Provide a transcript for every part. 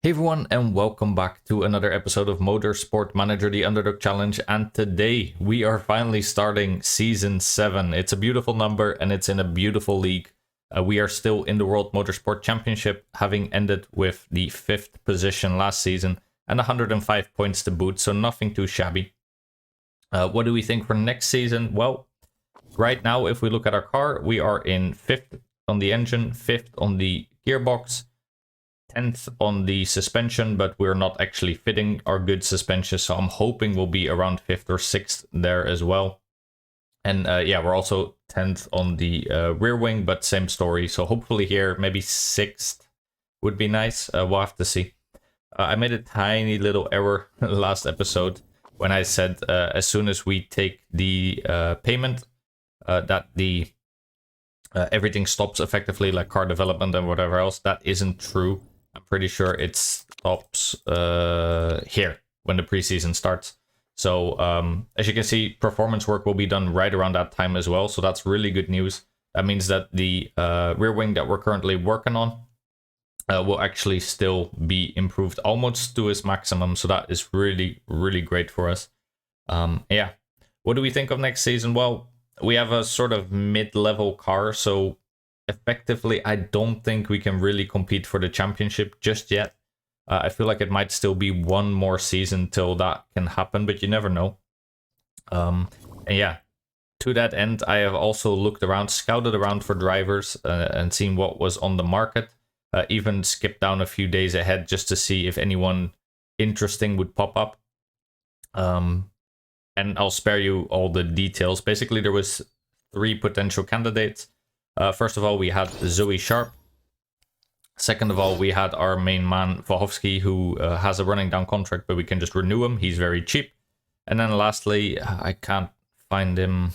Hey everyone, and welcome back to another episode of Motorsport Manager, the Underdog Challenge. And today we are finally starting Season 7. It's a beautiful number and it's in a beautiful league. We are still in the World Motorsport Championship, having ended with the 5th position last season and 105 points to boot, so nothing too shabby. What do we think for next season? Well, right now, if we look at our car, we are in 5th on the engine, 5th on the gearbox, 10th on the suspension, but we're not actually fitting our good suspension, so I'm hoping we'll be around 5th or 6th there as well. And yeah, we're also 10th on the rear wing, but same story. So hopefully here, maybe 6th would be nice. We'll have to see. I made a tiny little error last episode when I said as soon as we take the payment, that the everything stops effectively, like car development and whatever else. That isn't true. I'm pretty sure it stops here when the preseason starts. So as you can see, performance work will be done right around that time as well. So that's really good news. That means that the rear wing that we're currently working on will actually still be improved almost to its maximum. So that is really, really great for us. Yeah. What do we think of next season? Well, we have a sort of mid-level car, so effectively, I don't think we can really compete for the championship just yet. I feel like it might still be one more season till that can happen, but you never know. And yeah, to that end, I have also looked around, scouted around for drivers and seen what was on the market. Even skipped down a few days ahead just to see if anyone interesting would pop up. And I'll spare you all the details. Basically, there was 3 potential candidates. First of all, we had Zoe Sharp. Second of all, we had our main man, Vahovsky, who has a running down contract, but we can just renew him. He's very cheap. And then lastly, I can't find him.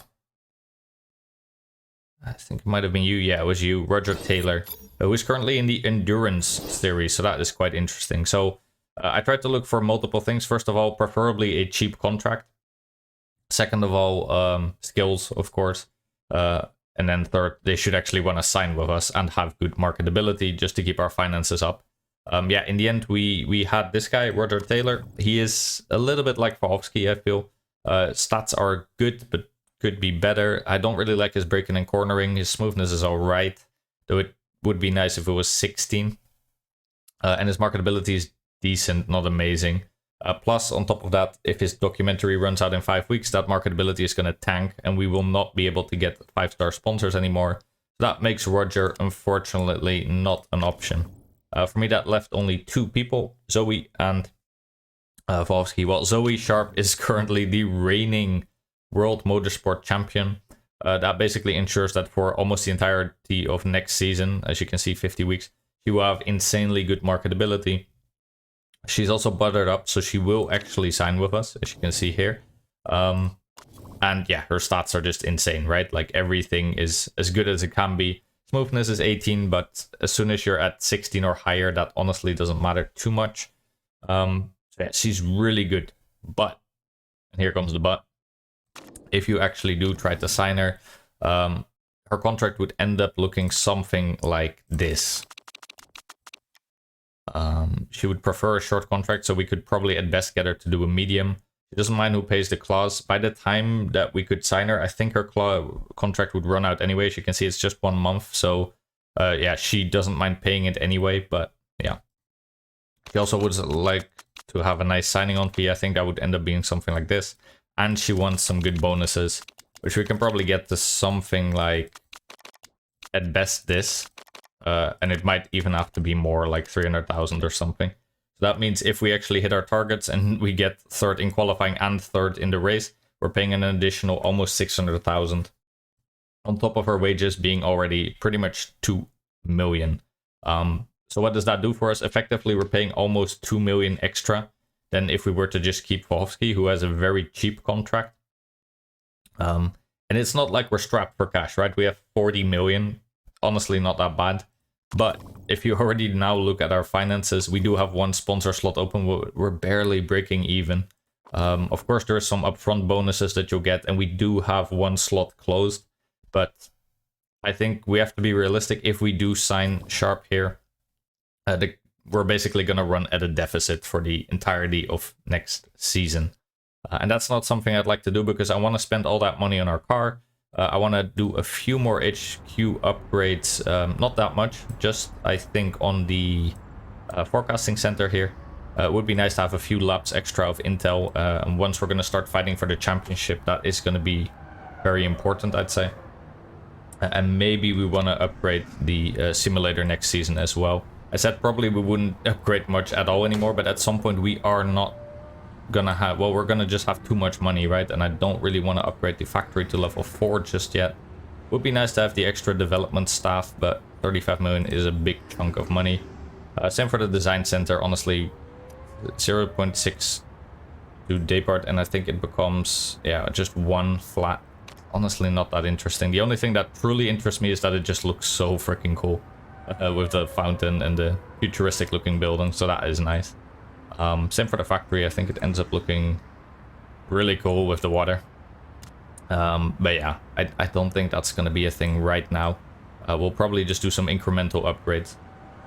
I think it might have been you. Yeah, it was you, Roger Taylor, who is currently in the Endurance series. So that is quite interesting. So I tried to look for multiple things. First of all, preferably a cheap contract. Second of all, skills, of course. And then third, they should actually want to sign with us and have good marketability just to keep our finances up. Yeah, in the end, we had this guy, Roger Taylor. He is a little bit like Vahovsky, I feel. Stats are good, but could be better. I don't really like his braking and cornering. His smoothness is all right, though it would be nice if it was 16. And his marketability is decent, not amazing. Plus, on top of that, if his documentary runs out in 5 weeks, that marketability is going to tank, and we will not be able to get 5-star sponsors anymore. That makes Roger, unfortunately, not an option. For me, that left only 2 people, Zoe and Vahovsky. Well, Zoe Sharp is currently the reigning World Motorsport Champion. That basically ensures that for almost the entirety of next season, as you can see, 50 weeks, she will have insanely good marketability. She's also buttered up, so she will actually sign with us, as you can see here. And yeah, her stats are just insane, right? Like, everything is as good as it can be. Smoothness is 18, but as soon as you're at 16 or higher, that honestly doesn't matter too much. So yeah, she's really good. But, and here comes the but, if you actually do try to sign her, her contract would end up looking something like this. She would prefer a short contract, so we could probably at best get her to do a medium. She doesn't mind who pays the clause. By the time that we could sign her, I think her contract would run out anyway. As you can see, it's just 1 month, so yeah, she doesn't mind paying it anyway, but yeah. She also would like to have a nice signing on fee. I think that would end up being something like this. And she wants some good bonuses, which we can probably get to something like, at best, this. And it might even have to be more, like 300,000 or something. So that means if we actually hit our targets and we get 3rd in qualifying and 3rd in the race, we're paying an additional almost 600,000. On top of our wages being already pretty much 2 million. So what does that do for us? Effectively, we're paying almost 2 million extra than if we were to just keep Vahovsky, who has a very cheap contract. And it's not like we're strapped for cash, right? We have 40 million. Honestly, not that bad. But if you already now look at our finances, we do have 1 sponsor slot open. We're barely breaking even. Of course, there are some upfront bonuses that you'll get, and we do have 1 slot closed. But I think we have to be realistic. If we do sign Sharp here, the we're basically going to run at a deficit for the entirety of next season. And that's not something I'd like to do, because I want to spend all that money on our car. I want to do a few more HQ upgrades, not that much, just I think on the forecasting center here. It would be nice to have a few laps extra of intel, and once we're going to start fighting for the championship, that is going to be very important, I'd say. And maybe we want to upgrade the simulator next season as well. I said probably we wouldn't upgrade much at all anymore, but at some point we are not gonna have, well, we're gonna just have too much money, right? And I don't really want to upgrade the factory to level 4 just yet. Would be nice to have the extra development staff, but 35 million is a big chunk of money. Same for the design center, honestly, 0.6 to daypart, and I think it becomes, yeah, just one flat. Honestly, not that interesting. The only thing that truly interests me is that it just looks so freaking cool with the fountain and the futuristic looking building, so that is nice. Same for the factory. I think it ends up looking really cool with the water. But yeah, I don't think that's going to be a thing right now. We'll probably just do some incremental upgrades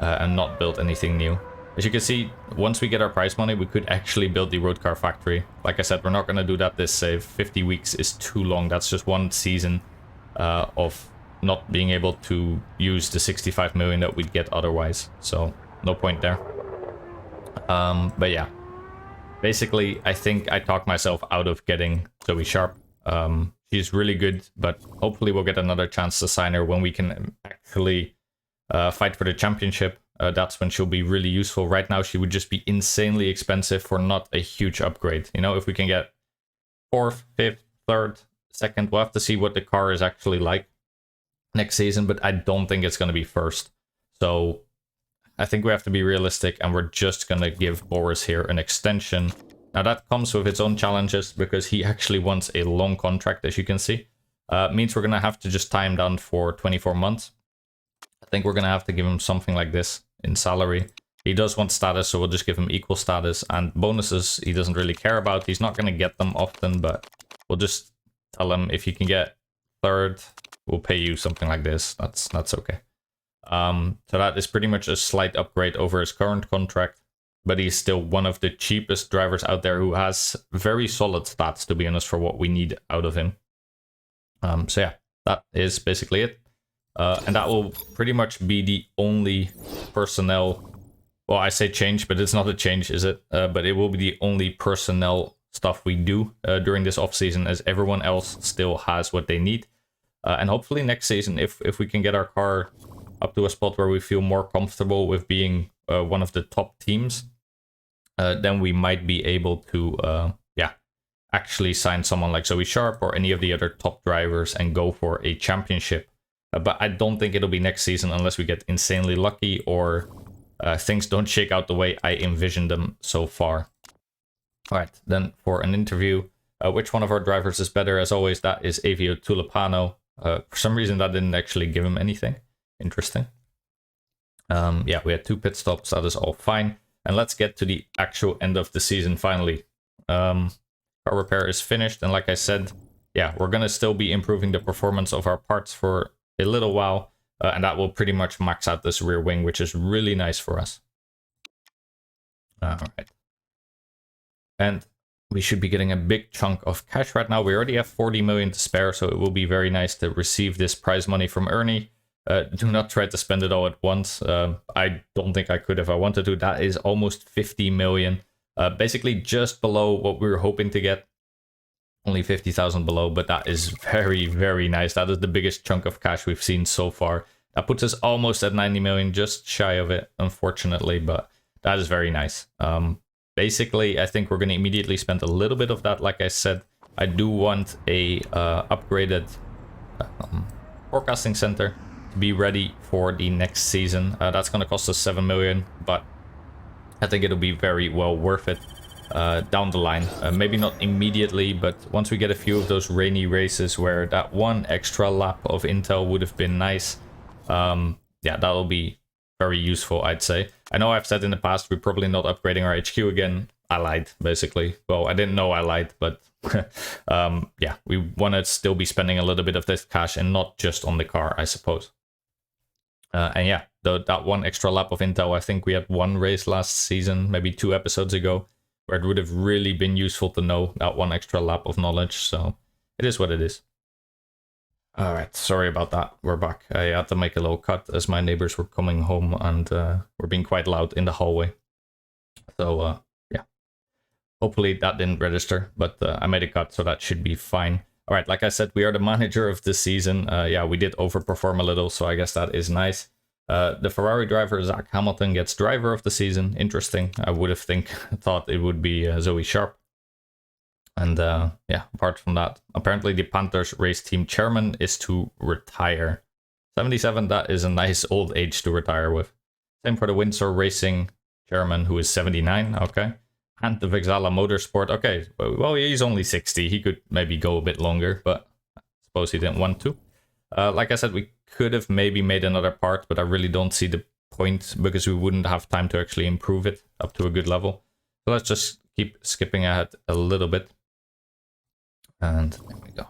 and not build anything new. As you can see, once we get our prize money, we could actually build the road car factory. Like I said, we're not going to do that this save. 50 weeks is too long. That's just one season of not being able to use the 65 million that we'd get otherwise. So no point there. But yeah, basically, I think I talked myself out of getting Zoe Sharp. She's really good, but hopefully we'll get another chance to sign her when we can actually fight for the championship. That's when she'll be really useful. Right now, she would just be insanely expensive for not a huge upgrade. You know, if we can get 4th, 5th, 3rd, 2nd, we'll have to see what the car is actually like next season, but I don't think it's going to be 1st. So I think we have to be realistic, and we're just going to give Boris here an extension. Now that comes with its own challenges, because he actually wants a long contract, as you can see. Means we're going to have to just tie him down for 24 months. I think we're going to have to give him something like this in salary. He does want status, so we'll just give him equal status, and bonuses he doesn't really care about. He's not going to get them often, but we'll just tell him if you can get 3rd, we'll pay you something like this. That's okay. So that is pretty much a slight upgrade over his current contract, but he's still one of the cheapest drivers out there who has very solid stats, to be honest, for what we need out of him. So yeah, that is basically it. And that will pretty much be the only personnel, well, I say change, but it's not a change, is it? But it will be the only personnel stuff we do during this offseason, as everyone else still has what they need. And hopefully next season, if we can get our car up to a spot where we feel more comfortable with being one of the top teams, then we might be able to, actually sign someone like Zoe Sharp or any of the other top drivers and go for a championship. But I don't think it'll be next season unless we get insanely lucky or things don't shake out the way I envisioned them so far. All right, then for an interview, which one of our drivers is better? As always, that is Avio Tulipano. For some reason, that didn't actually give him anything. Interesting. Yeah, we had 2 pit stops. That is all fine. And let's get to the actual end of the season finally. Car repair is finished. And like I said, yeah, we're going to still be improving the performance of our parts for a little while. And that will pretty much max out this rear wing, which is really nice for us. All right. And we should be getting a big chunk of cash right now. We already have 40 million to spare, so it will be very nice to receive this prize money from Ernie. Do not try to spend it all at once. I don't think I could if I wanted to. That is almost 50 million. Basically just below what we were hoping to get. Only 50,000 below, but that is very, very nice. That is the biggest chunk of cash we've seen so far. That puts us almost at 90 million, just shy of it, unfortunately, but that is very nice. Basically, I think we're going to immediately spend a little bit of that. Like I said, I do want a upgraded forecasting center to be ready for the next season. That's going to cost us 7 million, but I think it'll be very well worth it down the line. Maybe not immediately, but once we get a few of those rainy races where that one extra lap of intel would have been nice, yeah, that'll be very useful, I'd say. I know I've said in the past we're probably not upgrading our HQ again. I lied, basically. Well, I didn't know I lied, but yeah, we want to still be spending a little bit of this cash and not just on the car, I suppose. And yeah, that one extra lap of intel, I think we had one race last season, maybe 2 episodes ago, where it would have really been useful to know that one extra lap of knowledge. So it is what it is. All right, sorry about that. We're back. I had to make a little cut as my neighbors were coming home and were being quite loud in the hallway. So yeah, hopefully that didn't register, but I made a cut, so that should be fine. All right, like I said, we are the manager of this season. Yeah, we did overperform a little, so I guess that is nice. The Ferrari driver, Zach Hamilton, gets driver of the season. Interesting. I would have thought it would be Zoe Sharp. And yeah, apart from that, apparently the Panthers race team chairman is to retire. 77, that is a nice old age to retire with. Same for the Windsor Racing chairman, who is 79, okay. And the Vexala Motorsport, okay, well, he's only 60. He could maybe go a bit longer, but I suppose he didn't want to. Like I said, we could have maybe made another part, but I really don't see the point because we wouldn't have time to actually improve it up to a good level. So let's just keep skipping ahead a little bit. And there we go.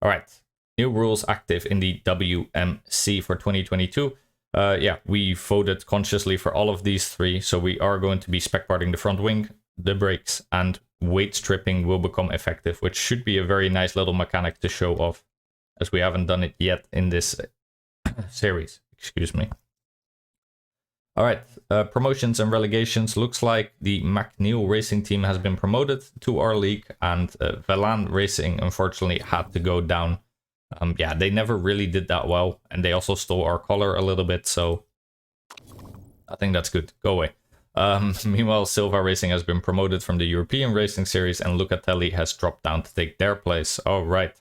All right, new rules active in the WMC for 2022. Yeah, we voted consciously for all of these 3, so we are going to be spec parting the front wing, the brakes, and weight stripping will become effective, which should be a very nice little mechanic to show off, as we haven't done it yet in this series. Excuse me. All right, promotions and relegations. Looks like the McNeil Racing team has been promoted to our league, and Velan Racing unfortunately had to go down. Yeah, they never really did that well, and they also stole our color a little bit, so I think that's good. Go away. Meanwhile, Silva Racing has been promoted from the European Racing Series, and Lucatelli has dropped down to take their place. All right.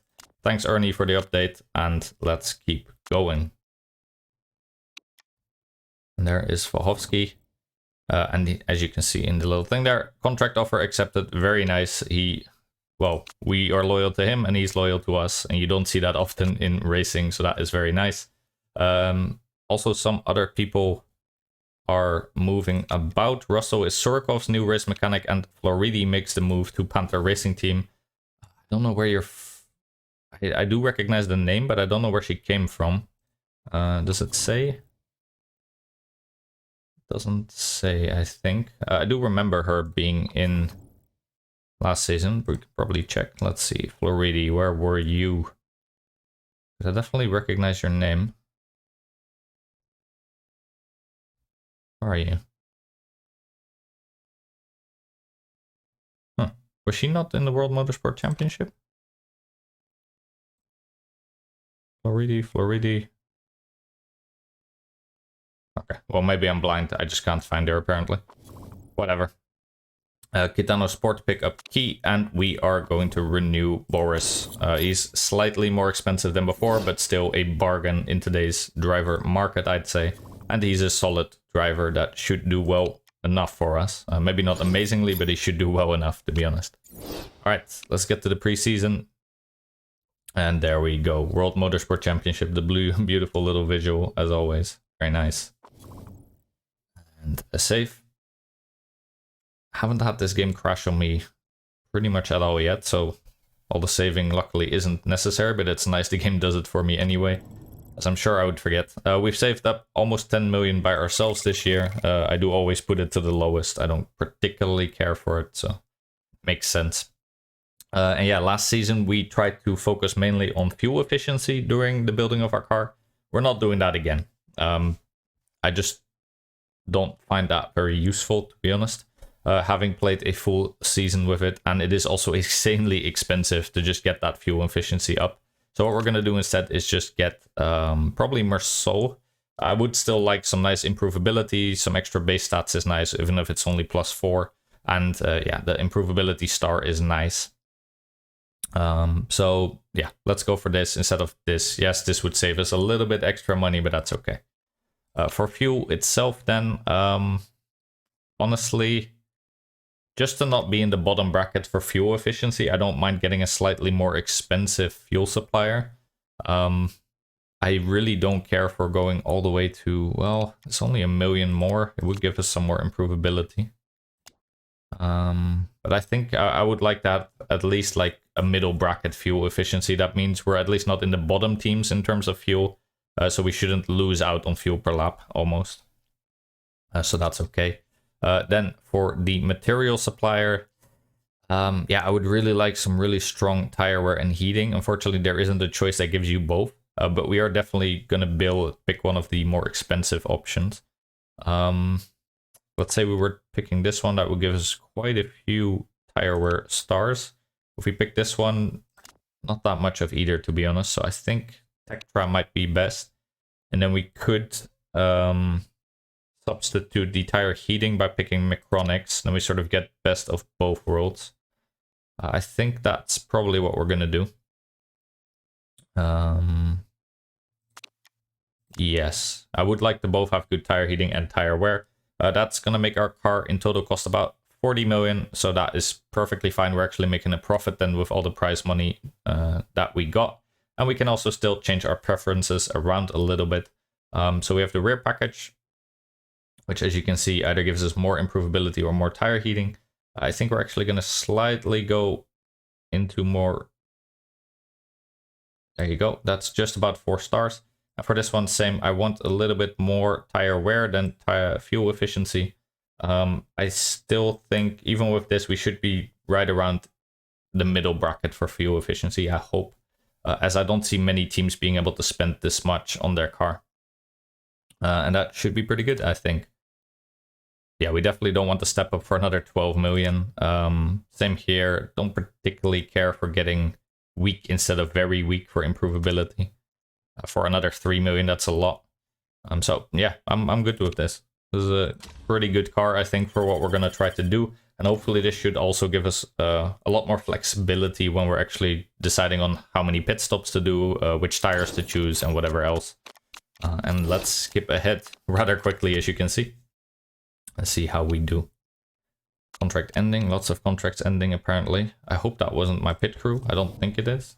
Thanks, Ernie, for the update, and let's keep going. And there is Vohovsky. And as you can see in the little thing there, contract offer accepted. Very nice. Well, we are loyal to him and he's loyal to us, and you don't see that often in racing, so that is very nice. Also, some other people are moving about. Russell is Sorokov's new race mechanic, and Floridi makes the move to Panther Racing Team. I don't know where you're... I do recognize the name, but I don't know where she came from. Does it say? Doesn't say, I think. I do remember her being in last season. We could probably check. Let's see. Floridi, where were you? I definitely recognize your name. Where are you? Huh. Was she not in the World Motorsport Championship? Floridi. Okay, well, maybe I'm blind. I just can't find her, apparently. Whatever. Kitano Sport pickup key, and we are going to renew Boris. He's slightly more expensive than before, but still a bargain in today's driver market, I'd say. And he's a solid driver that should do well enough for us. Maybe not amazingly, but he should do well enough, to be honest. All right, let's get to the preseason. And there we go. World Motorsport Championship, the blue, beautiful little visual, as always. Very nice. And a save. Haven't had this game crash on me pretty much at all yet, so all the saving luckily isn't necessary, but it's nice the game does it for me anyway, as I'm sure I would forget. We've saved up almost 10 million by ourselves this year. I do always put it to the lowest. I don't particularly care for it, so it makes sense. And yeah, last season we tried to focus mainly on fuel efficiency during the building of our car. We're not doing that again. I just don't find that very useful, to be honest. Having played a full season with it, and it is also insanely expensive to just get that fuel efficiency up. So what we're going to do instead is just get probably Merceau. I would still like some nice improvability. Some extra base stats is nice, even if it's only +4. And yeah, the improvability star is nice. So yeah, let's go for this instead of this. Yes, this would save us a little bit extra money, but that's okay. For fuel itself then, honestly, just to not be in the bottom bracket for fuel efficiency, I don't mind getting a slightly more expensive fuel supplier. I really don't care for going all the way to, well, it's only 1 million more. It would give us some more improvability. But I think I would like that at least like a middle bracket fuel efficiency. That means we're at least not in the bottom teams in terms of fuel, so we shouldn't lose out on fuel per lap almost. So that's okay. Then for the material supplier, yeah, I would really like some really strong tire wear and heating. Unfortunately, there isn't a choice that gives you both, but we are definitely gonna pick one of the more expensive options. Let's say we were picking this one, that would give us quite a few tire wear stars. If we pick this one, not that much of either, to be honest. So I think Tectra might be best. And then we could substitute the tire heating by picking Micronics. Then we sort of get best of both worlds. I think that's probably what we're going to do. Yes, I would like to both have good tire heating and tire wear. That's going to make our car in total cost about 40 million. So that is perfectly fine. We're actually making a profit then with all the prize money that we got. And we can also still change our preferences around a little bit. So we have the rear package, which, as you can see, either gives us more improvability or more tire heating. I think we're actually going to slightly go into more. There you go. That's just about 4 stars. And for this one, same. I want a little bit more tire wear than tire fuel efficiency. I still think, even with this, we should be right around the middle bracket for fuel efficiency, I hope. As I don't see many teams being able to spend this much on their car. And that should be pretty good, I think. Yeah, we definitely don't want to step up for another 12 million. Same here. Don't particularly care for getting weak instead of very weak for improvability. For another 3 million, that's a lot. So yeah, I'm good with this. This is a pretty good car, I think, for what we're going to try to do. And hopefully this should also give us a lot more flexibility when we're actually deciding on how many pit stops to do, which tires to choose, and whatever else. And let's skip ahead rather quickly, as you can see. Let's see how we do. Contract ending. Lots of contracts ending, apparently. I hope that wasn't my pit crew. I don't think it is.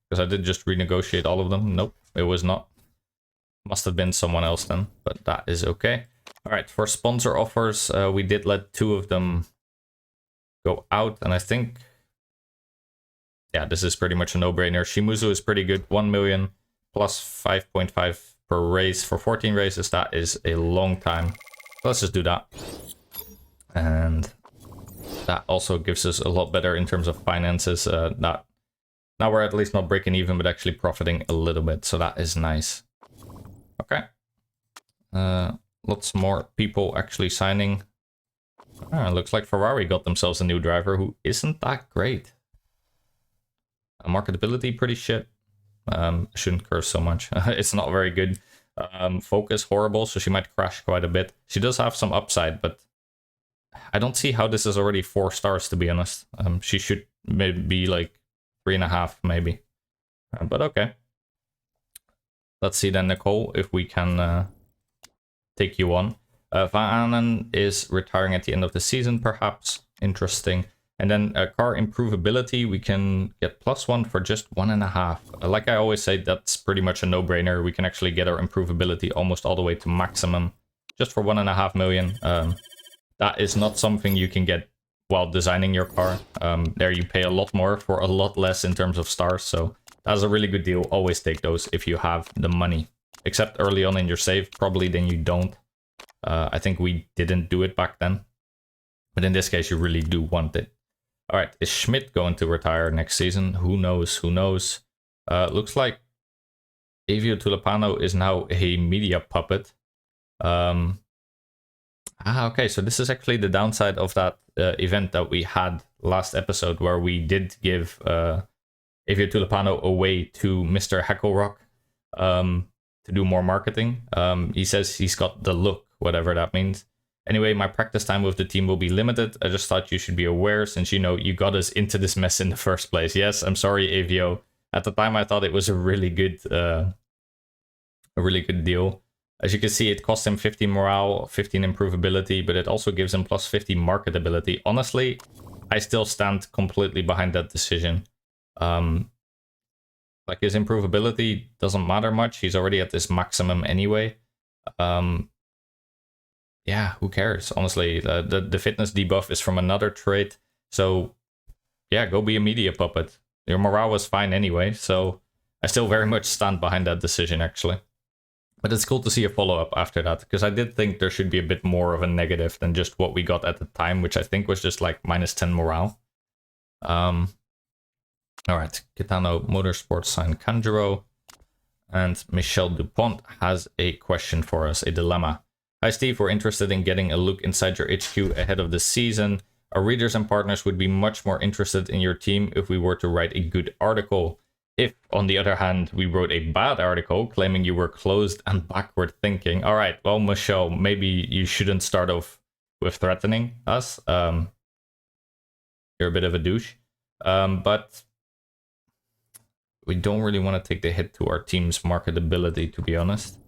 Because I did just renegotiate all of them. Nope, it was not. Must have been someone else then, but that is okay. All right, for sponsor offers, we did let 2 of them go out. And I think, yeah, this is pretty much a no-brainer. Shimuzu is pretty good. 1 million plus 5.5 per race for 14 races. That is a long time. Let's just do that. And that also gives us a lot better in terms of finances. Now we're at least not breaking even, but actually profiting a little bit. So that is nice. Okay. Lots more people actually signing. Looks like Ferrari got themselves a new driver who isn't that great. Marketability, pretty shit. Shouldn't curse so much. It's not very good. Focus, horrible, so she might crash quite a bit. She does have some upside, but I don't see how this is already 4 stars, to be honest. She should maybe be like 3.5, maybe. But okay. Let's see then, Nicole, if we can take you on. Van Anen is retiring at the end of the season, perhaps. Interesting. And then car improvability, we can get +1 for just 1.5. Like I always say, that's pretty much a no-brainer. We can actually get our improvability almost all the way to maximum, just for 1.5 million. That is not something you can get while designing your car. There you pay a lot more for a lot less in terms of stars. So that's a really good deal. Always take those if you have the money. Except early on in your save, probably then you don't. I think we didn't do it back then. But in this case, you really do want it. All right, is Schmidt going to retire next season? Who knows? Who knows? Looks like Avio Tulipano is now a media puppet. Okay, so this is actually the downside of that event that we had last episode, where we did give Avio Tulipano away to Mr. Hecklerock to do more marketing. He says he's got the look, whatever that means. Anyway, my practice time with the team will be limited. I just thought you should be aware, since you know you got us into this mess in the first place. Yes, I'm sorry, Avio. At the time, I thought it was a really good deal. As you can see, it cost him 15 morale, 15 improvability, but it also gives him +50 marketability. Honestly, I still stand completely behind that decision. Like, his improvability doesn't matter much. He's already at this maximum anyway. Yeah, who cares? Honestly, the fitness debuff is from another trait. So, yeah, go be a media puppet. Your morale was fine anyway, so I still very much stand behind that decision, actually. But it's cool to see a follow-up after that, because I did think there should be a bit more of a negative than just what we got at the time, which I think was just like -10 morale. All right, Kitano Motorsports signed Kanjuro, and Michel Dupont has a question for us, a dilemma. Hi Steve, we're interested in getting a look inside your HQ ahead of the season. Our readers and partners would be much more interested in your team if we were to write a good article. If, on the other hand, we wrote a bad article claiming you were closed and backward thinking. All right, well, Michelle, maybe you shouldn't start off with threatening us. You're a bit of a douche. But we don't really want to take the hit to our team's marketability, to be honest.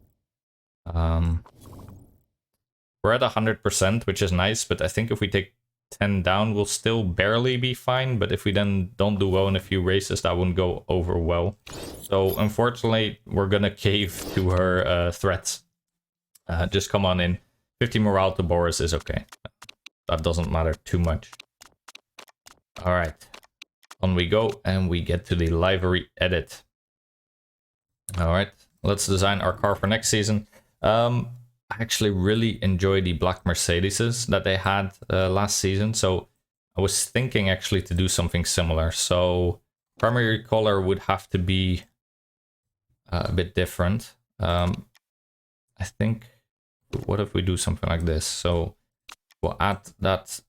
We're at 100%, which is nice, but I think if we take 10 down, we'll still barely be fine. But if we then don't do well in a few races, that wouldn't go over well. So unfortunately, we're gonna cave to her threats. Just come on in. 50 morale to Boris is okay. That doesn't matter too much. All right, on we go, and we get to the livery edit. All right, let's design our car for next season. I actually really enjoy the black Mercedeses that they had last season, so I was thinking actually to do something similar. So primary color would have to be a bit different. I think, what if we do something like this? So we'll add that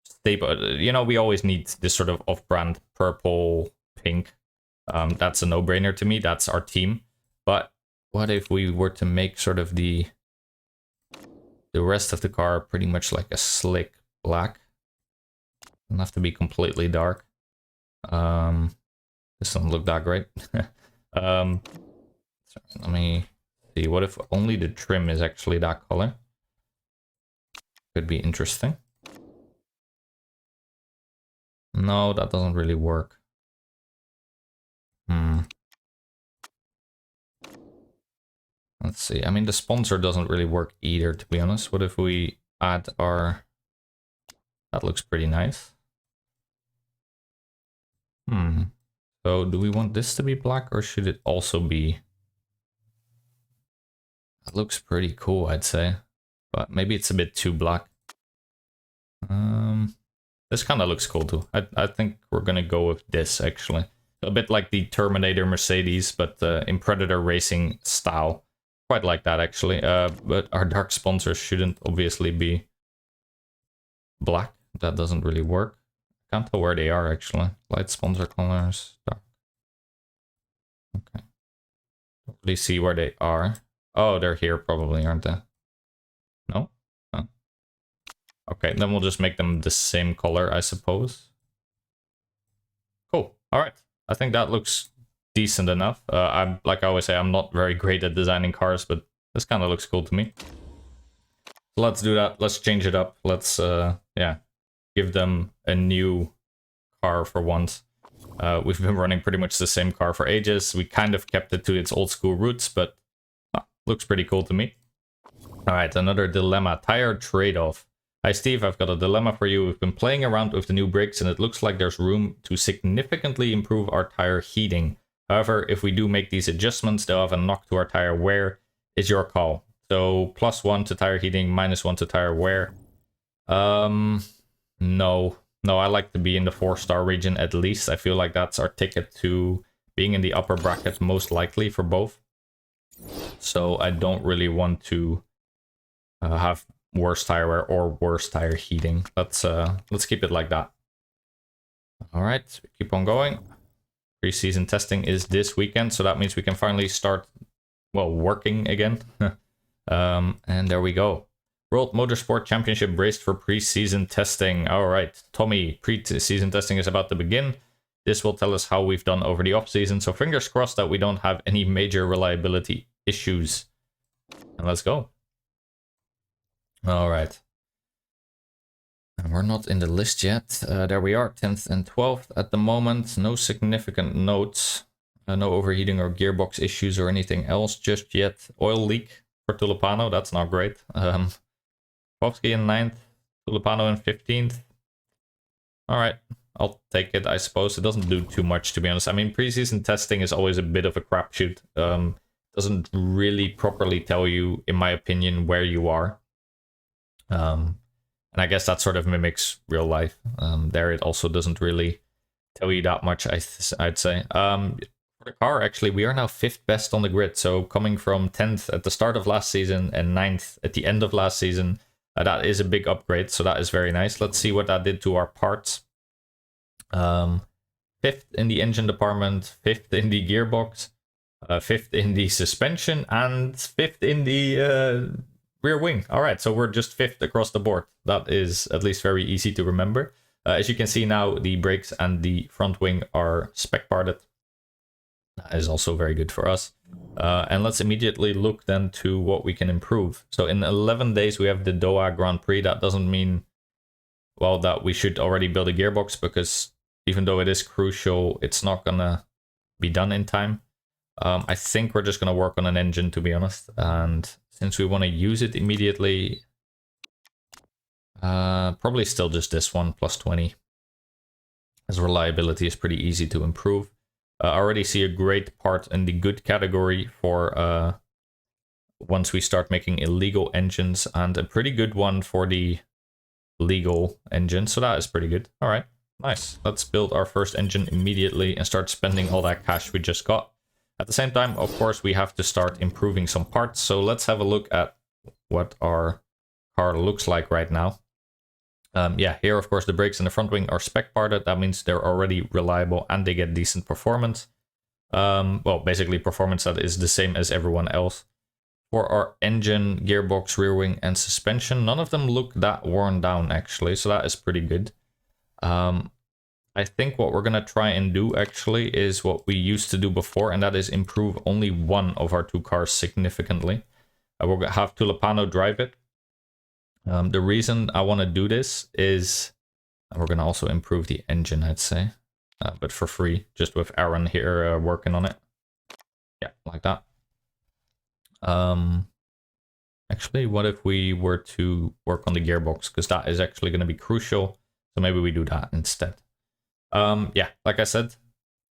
staple. You know, we always need this sort of off-brand purple, pink. That's a no-brainer to me. That's our team. But what if we were to make sort of the rest of the car pretty much like a slick black? Doesn't have to be completely dark. This doesn't look that great. So let me see. What if only the trim is actually that color? Could be interesting. No, that doesn't really work. Let's see. I mean, the sponsor doesn't really work either, to be honest. What if we add our... That looks pretty nice. So do we want this to be black, or should it also be... That looks pretty cool, I'd say. But maybe it's a bit too black. This kind of looks cool too. I think we're gonna go with this, actually. A bit like the Terminator Mercedes, but in Predator racing style. Quite like that, actually. But our dark sponsors shouldn't obviously be black. That doesn't really work. Can't tell where they are, actually. Light sponsor colors, dark. Okay. Don't really see where they are. Oh, they're here probably, aren't they? No? Oh. Okay, then we'll just make them the same color, I suppose. Cool. All right. I think that looks decent enough. I'm, like I always say, I'm not very great at designing cars, but this kind of looks cool to me. So let's do that. Let's change it up. Let's, yeah, give them a new car for once. We've been running pretty much the same car for ages. We kind of kept it to its old school roots, but looks pretty cool to me. All right, another dilemma. Tire trade-off. Hi Steve, I've got a dilemma for you. We've been playing around with the new brakes and it looks like there's room to significantly improve our tire heating. However, if we do make these adjustments, they'll have a knock to our tire wear. It's your call. So +1 to tire heating, -1 to tire wear. No, I like to be in the 4-star region at least. I feel like that's our ticket to being in the upper bracket most likely for both. So I don't really want to have worse tire wear or worse tire heating. Let's keep it like that. All right, keep on going. Preseason testing is this weekend, so that means we can finally start, well, working again. And there we go. World Motorsport Championship braced for preseason testing. All right, Tommy, preseason testing is about to begin. This will tell us how we've done over the offseason, so fingers crossed that we don't have any major reliability issues. And let's go. All right. And we're not in the list yet. There we are, 10th and 12th at the moment. No significant notes. No overheating or gearbox issues or anything else just yet. Oil leak for Tulipano, that's not great. Povsky in 9th, Tulipano in 15th. All right, I'll take it, I suppose. It doesn't do too much, to be honest. I mean, preseason testing is always a bit of a crapshoot. Doesn't doesn't really properly tell you, in my opinion, where you are. And I guess that sort of mimics real life. There it also doesn't really tell you that much, I'd say. For the car, actually, we are now 5th best on the grid. So coming from 10th at the start of last season and 9th at the end of last season, that is a big upgrade. So that is very nice. Let's see what that did to our parts. 5th in the engine department, 5th in the gearbox, 5th in the suspension, and 5th in the rear wing. All right, so we're just 5th across the board. That is at least very easy to remember. As you can see now, the brakes and the front wing are spec parted. That is also very good for us. And let's immediately look then to what we can improve. So in 11 days, we have the Doha Grand Prix. That doesn't mean, well, that we should already build a gearbox, because even though it is crucial, it's not gonna be done in time. I think we're just gonna work on an engine, to be honest. And since we want to use it immediately, probably still just this one, plus 20. As reliability is pretty easy to improve. I already see a great part in the good category for once we start making illegal engines, and a pretty good one for the legal engine. So that is pretty good. All right, nice. Let's build our first engine immediately and start spending all that cash we just got. At the same time, of course, we have to start improving some parts. So let's have a look at what our car looks like right now. Yeah, here, of course, the brakes and the front wing are spec parted. That means they're already reliable and they get decent performance. Well, basically performance that is the same as everyone else. For our engine, gearbox, rear wing, and suspension, none of them look that worn down, actually. So that is pretty good. I think what we're going to try and do, actually, is what we used to do before, and that is improve only one of our 2 cars significantly. We're going to have Tulipano drive it. The reason I want to do this is we're going to also improve the engine, I'd say, but for free, just with Aaron here working on it. Yeah, like that. Actually, what if we were to work on the gearbox, because that is actually going to be crucial. So maybe we do that instead. Yeah, like I said,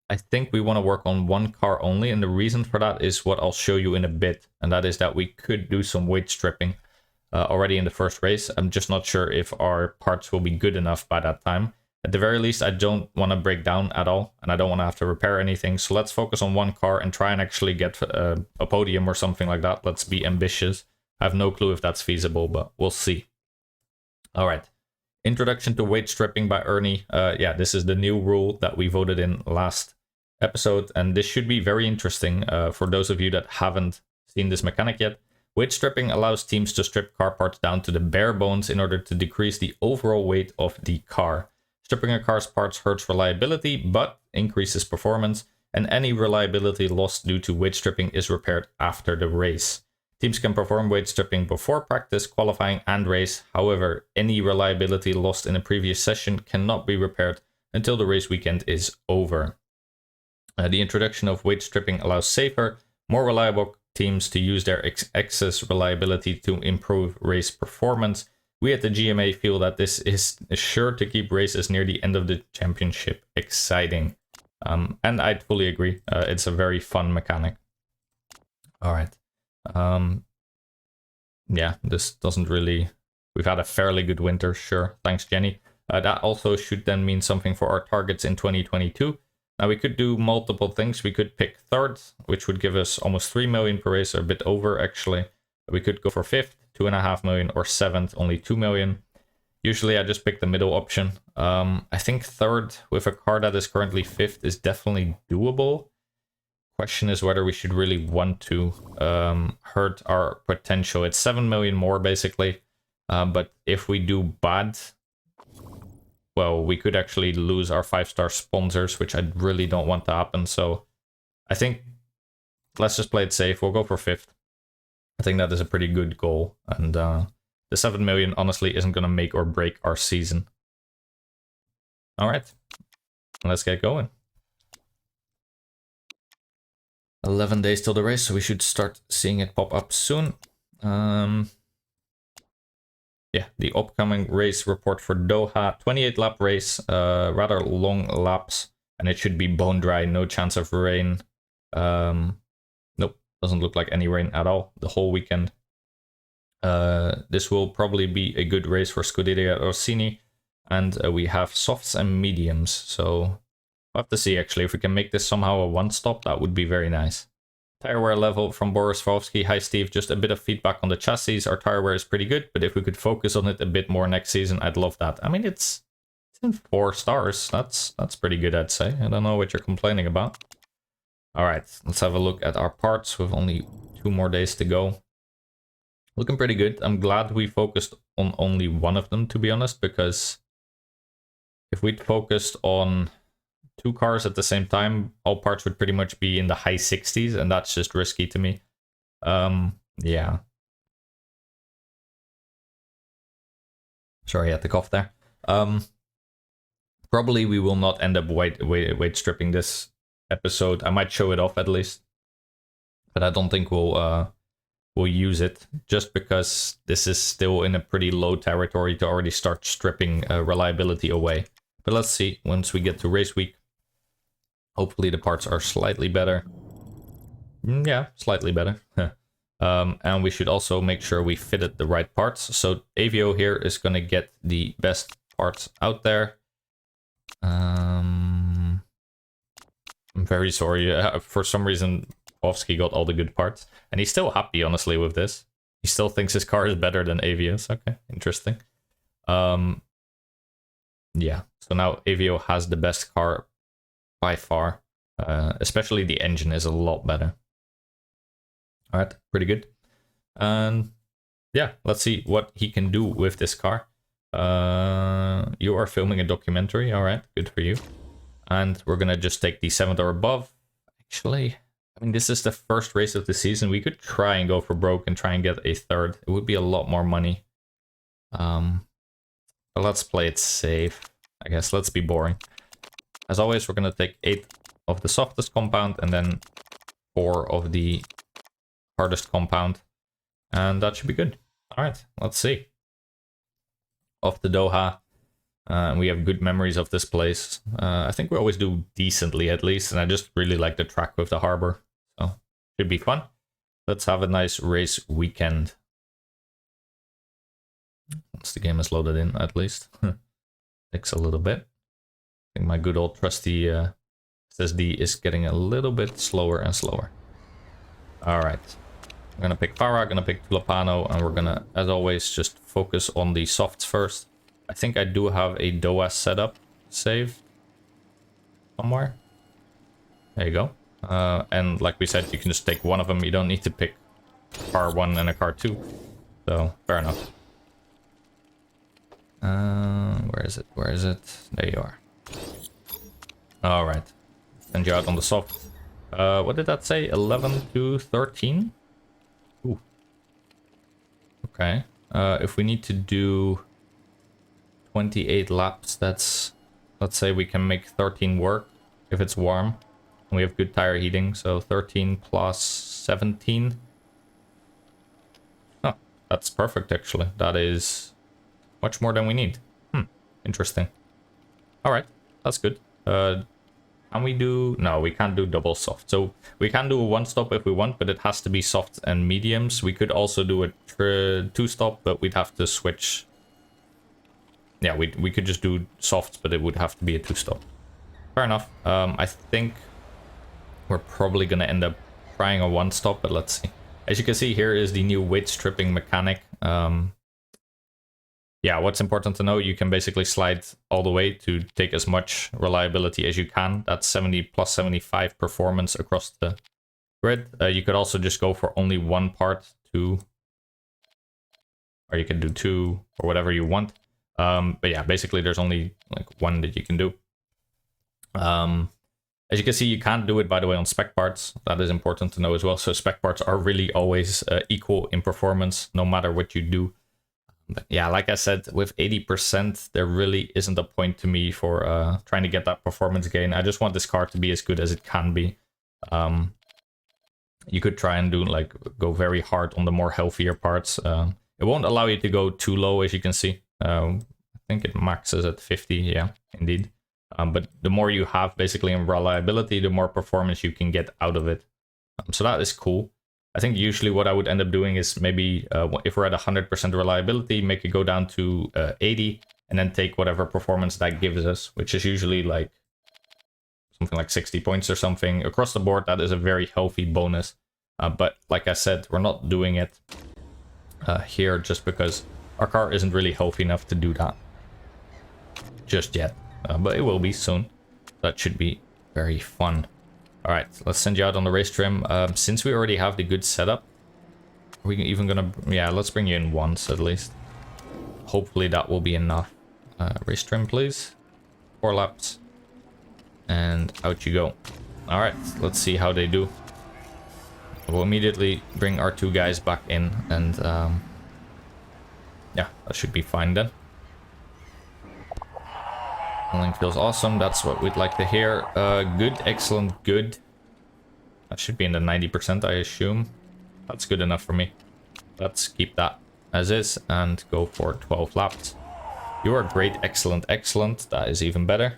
I think we want to work on one car only, and the reason for that is what I'll show you in a bit, and that is that we could do some weight stripping. Already in the first race. I'm just not sure if our parts will be good enough by that time. At the very least, I don't want to break down at all, and I don't want to have to repair anything. So let's focus on one car and try and actually get a podium or something like that. Let's be ambitious. I have no clue if that's feasible, but we'll see. All right. Introduction to weight stripping by Ernie. Yeah, this is the new rule that we voted in last episode, and this should be very interesting for those of you that haven't seen this mechanic yet. Weight stripping allows teams to strip car parts down to the bare bones in order to decrease the overall weight of the car. Stripping a car's parts hurts reliability, but increases performance, and any reliability lost due to weight stripping is repaired after the race. Teams can perform weight stripping before practice, qualifying, and race. However, any reliability lost in a previous session cannot be repaired until the race weekend is over. The introduction of weight stripping allows safer, more reliable teams to use their excess reliability to improve race performance. We at the GMA feel that this is sure to keep races near the end of the championship exciting. And I'd fully agree. It's a very fun mechanic. All right. Yeah, this doesn't really... We've had a fairly good winter, sure. Thanks, Jenny. That also should then mean something for our targets in 2022. Now, we could do multiple things. We could pick 3rd, which would give us almost 3 million per race, or a bit over, actually. We could go for 5th, 2.5 million, or 7th, only 2 million. Usually, I just pick the middle option. I think 3rd, with a car that is currently 5th, is definitely doable. Question is whether we should really want to hurt our potential. It's 7 million more, basically. But if we do bad... Well, we could actually lose our 5-star sponsors, which I really don't want to happen. So I think let's just play it safe. We'll go for 5th. I think that is a pretty good goal. And the 7 million, honestly, isn't going to make or break our season. All right, let's get going. 11 days till the race, so we should start seeing it pop up soon. Yeah, the upcoming race report for Doha. 28 lap race, rather long laps, and it should be bone dry, no chance of rain. Nope, Doesn't look like any rain at all the whole weekend. This will probably be a good race for Scuderia Orsini. And we have softs and mediums. So we'll have to see actually if we can make this somehow a one-stop. That would be very nice. Tire wear level from Boris Vovsky. Hi Steve, just a bit of feedback on the chassis. Our tire wear is pretty good, but if we could focus on it a bit more next season, I'd love that. I mean, it's in 4 stars. That's pretty good, I'd say. I don't know what you're complaining about. All right, let's have a look at our parts with only 2 more days to go. Looking pretty good. I'm glad we focused on only one of them, to be honest, because if we'd focused on 2 cars at the same time, all parts would pretty much be in the high 60s, and that's just risky to me. Yeah. Sorry, I had to cough there. Probably we will not end up weight stripping this episode. I might show it off at least, but I don't think we'll use it, just because this is still in a pretty low territory to already start stripping reliability away. But let's see, once we get to race week, hopefully the parts are slightly better. Yeah, slightly better. And we should also make sure we fitted the right parts. So Avio here is going to get the best parts out there. I'm very sorry. For some reason, Vovsky got all the good parts. And he's still happy, honestly, with this. He still thinks his car is better than Avio's. Okay, interesting. Yeah, so now Avio has the best car by far. Especially the engine is a lot better. Alright, pretty good. And yeah, let's see what he can do with this car. You are filming a documentary. Alright, good for you. And we're gonna just take the 7th or above. Actually, I mean, this is the first race of the season. We could try and go for broke and try and get a 3rd. It would be a lot more money. But let's play it safe. I guess let's be boring. As always, we're going to take 8 of the softest compound and then 4 of the hardest compound. And that should be good. Alright, let's see. Off to Doha. We have good memories of this place. I think we always do decently at least. And I just really like the track with the harbor. So, should be fun. Let's have a nice race weekend. Once the game is loaded in, at least. Takes a little bit. I think my good old trusty SSD is getting a little bit slower and slower. Alright. I'm gonna pick Farah, gonna pick Tulipano, and we're gonna, as always, just focus on the softs first. I think I do have a DOAS setup saved somewhere. There you go. And like we said, you can just take one of them. You don't need to pick car 1 and a car 2. So, fair enough. Where is it? Where is it? There you are. Alright. Send you out on the soft. What did that say? 11 to 13? Ooh. Okay. If we need to do 28 laps, that's... Let's say we can make 13 work if it's warm. And we have good tire heating, so 13 plus 17. Oh, that's perfect actually. That is much more than we need. Interesting. Alright, that's good. Can we do... No, we can't do double soft. So we can do a 1-stop if we want, but it has to be soft and mediums. We could also do a 2-stop, but we'd have to switch. Yeah, we could just do softs, but it would have to be a 2-stop. Fair enough. I think we're probably going to end up trying a 1-stop, but let's see. As you can see, here is the new weight stripping mechanic. Yeah, what's important to know, you can basically slide all the way to take as much reliability as you can. That's 70 plus 75 performance across the grid. You could also just go for only 1 part, 2, or you can do 2 or whatever you want. But yeah, basically there's only like 1 that you can do. As you can see, you can't do it, by the way, on spec parts. That is important to know as well. So spec parts are really always equal in performance, no matter what you do. But yeah, like I said, with 80%, there really isn't a point to me for trying to get that performance gain. I just want this car to be as good as it can be. You could try and do like go very hard on the more healthier parts. It won't allow you to go too low, as you can see. I think it maxes at 50, yeah, indeed. But the more you have basically in reliability, the more performance you can get out of it. So that is cool. I think usually what I would end up doing is maybe if we're at 100% reliability, make it go down to 80, and then take whatever performance that gives us, which is usually like something like 60 points or something. Across the board, that is a very healthy bonus. But like I said, we're not doing it here just because our car isn't really healthy enough to do that just yet. But it will be soon. That should be very fun. Alright, let's send you out on the race trim. Since we already have the good setup, are we even gonna... Yeah, let's bring you in once at least. Hopefully that will be enough. Race trim, please. 4 laps. And out you go. Alright, let's see how they do. We'll immediately bring our 2 guys back in. And yeah, that should be fine then. Handling feels awesome. That's what we'd like to hear. Good, excellent, good. That should be in the 90%, I assume. That's good enough for me. Let's keep that as is and go for 12 laps. You are great, excellent, excellent. That is even better.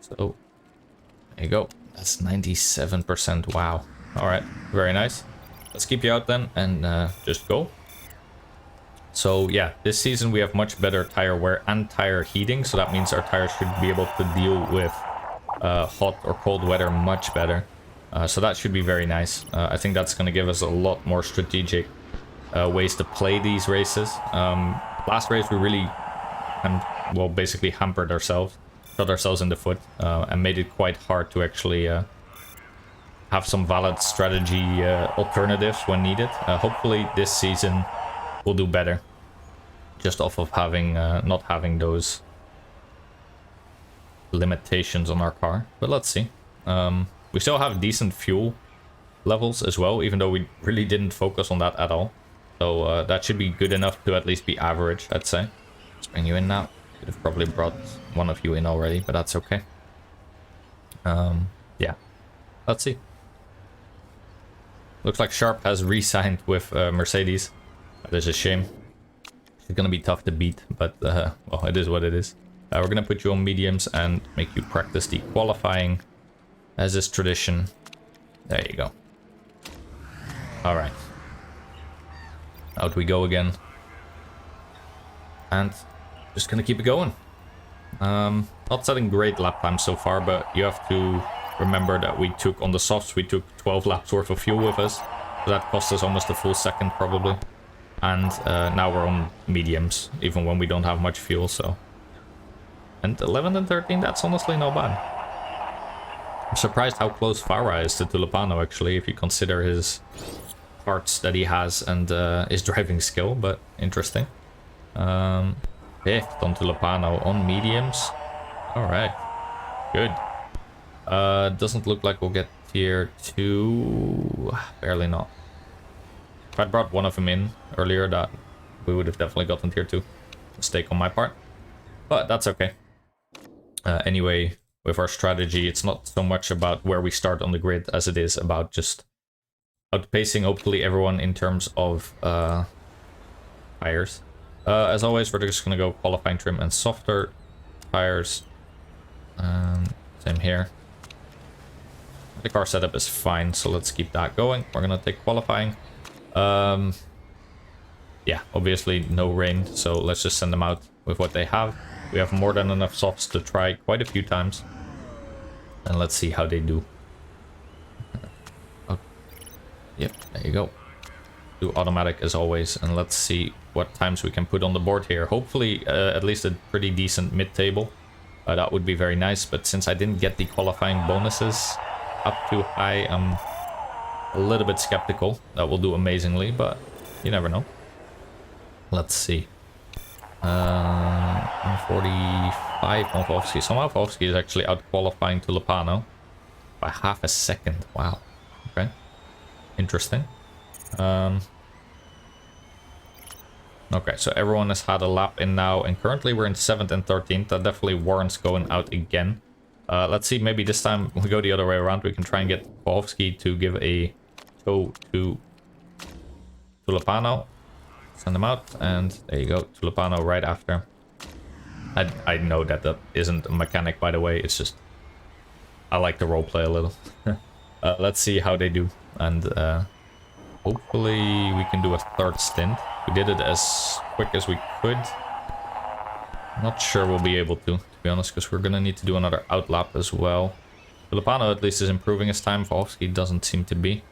So, there you go. That's 97%. Wow. Alright, very nice. Let's keep you out then and just go. So yeah, this season we have much better tire wear and tire heating, so that means our tires should be able to deal with hot or cold weather much better. So that should be very nice. I think that's going to give us a lot more strategic ways to play these races. Last race we really, well, basically hampered ourselves, shot ourselves in the foot, and made it quite hard to actually have some valid strategy alternatives when needed. Hopefully this season we'll do better, just off of having not having those limitations on our car. But let's see. We still have decent fuel levels as well, even though we really didn't focus on that at all. So that should be good enough to at least be average, I'd say. Let's bring you in now. Could have probably brought one of you in already, but that's okay. Yeah, let's see. Looks like Sharp has re-signed with Mercedes. That is a shame. It's gonna be tough to beat, but well, it is what it is. We're gonna put you on mediums and make you practice the qualifying, as is tradition. There you go. All right. Out we go again. And just gonna keep it going. Not setting great lap times so far, but you have to remember that we took on the softs, we took 12 laps worth of fuel with us. So that cost us almost a full second probably. And now we're on mediums, even when we don't have much fuel, so... And 11 and 13, that's honestly not bad. I'm surprised how close Farah is to Tulipano, actually, if you consider his parts that he has and his driving skill, but interesting. 5th on Tulipano on mediums. Alright, good. Doesn't look like we'll get tier 2. Barely not. If I'd brought one of them in earlier, that we would have definitely gotten tier 2. Mistake on my part. But that's okay. Anyway, with our strategy, it's not so much about where we start on the grid as it is about just outpacing hopefully everyone in terms of tires. As always, we're just going to go qualifying trim and softer tires. Same here. The car setup is fine, so let's keep that going. We're going to take qualifying. Yeah, obviously no rain, so let's just send them out with what they have. We have more than enough softs to try quite a few times. And let's see how they do. Oh. Yep, there you go. Do automatic as always, and let's see what times we can put on the board here. Hopefully at least a pretty decent mid-table. That would be very nice, but since I didn't get the qualifying bonuses up too high, I'm a little bit skeptical that we'll do amazingly, but you never know. Let's see. 145 on Volsky. Somehow Volsky is actually out qualifying Tulipano by half a second. Wow. Okay. Interesting. Okay, so everyone has had a lap in now, and currently we're in 7th and 13th. That definitely warrants going out again. Let's see, maybe this time we go the other way around. We can try and get Volsky to give a tow to Tulipano. Send them out, and there you go, Tulipano right after. I know that that isn't a mechanic, by the way. It's just I like to roleplay a little. Let's see how they do, and hopefully we can do a third stint. We did it as quick as we could. Not sure we'll be able to be honest, because we're going to need to do another outlap as well. Tulipano at least is improving his time. Vovsky doesn't seem to be.